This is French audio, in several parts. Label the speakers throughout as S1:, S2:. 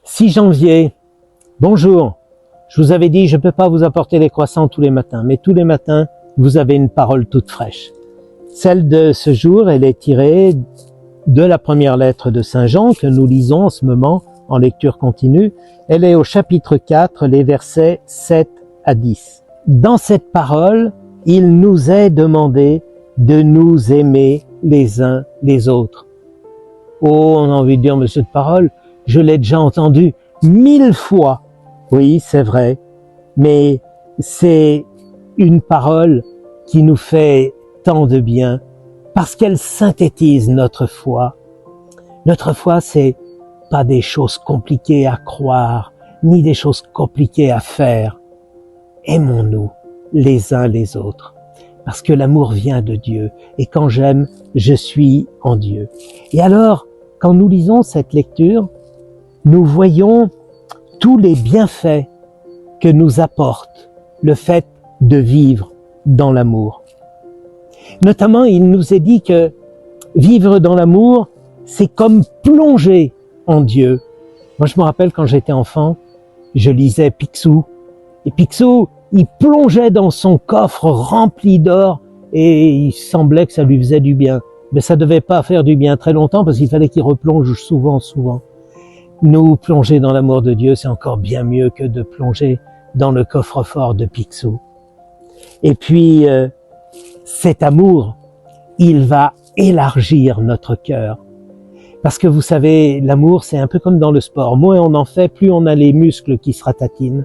S1: 6 janvier, bonjour. Je vous avais dit, je ne peux pas vous apporter les croissants tous les matins, mais tous les matins, vous avez une parole toute fraîche. Celle de ce jour, elle est tirée de la première lettre de Saint Jean que nous lisons en ce moment en lecture continue. Elle est au chapitre 4, les versets 7 à 10. Dans cette parole, il nous est demandé de nous aimer les uns les autres. Oh, on a envie de dire, mais cette parole, je l'ai déjà entendue 1000 fois. Oui, c'est vrai, mais c'est une parole qui nous fait tant de bien parce qu'elle synthétise notre foi. Notre foi, c'est pas des choses compliquées à croire, ni des choses compliquées à faire. Aimons-nous les uns les autres, parce que l'amour vient de Dieu, et quand j'aime, je suis en Dieu. Et alors, quand nous lisons cette lecture, nous voyons tous les bienfaits que nous apporte le fait de vivre dans l'amour. Notamment, il nous est dit que vivre dans l'amour, c'est comme plonger en Dieu. Moi, je me rappelle quand j'étais enfant, je lisais Picsou. Et Picsou, il plongeait dans son coffre rempli d'or et il semblait que ça lui faisait du bien. Mais ça devait pas faire du bien très longtemps parce qu'il fallait qu'il replonge souvent. Nous, plonger dans l'amour de Dieu, c'est encore bien mieux que de plonger dans le coffre-fort de Picsou. Et puis, cet amour, il va élargir notre cœur. Parce que vous savez, l'amour, c'est un peu comme dans le sport. Moins on en fait, plus on a les muscles qui se ratatinent.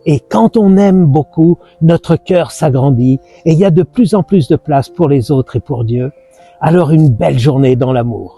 S1: Et quand on aime beaucoup, notre cœur s'agrandit et il y a de plus en plus de place pour les autres et pour Dieu. Alors une belle journée dans l'amour.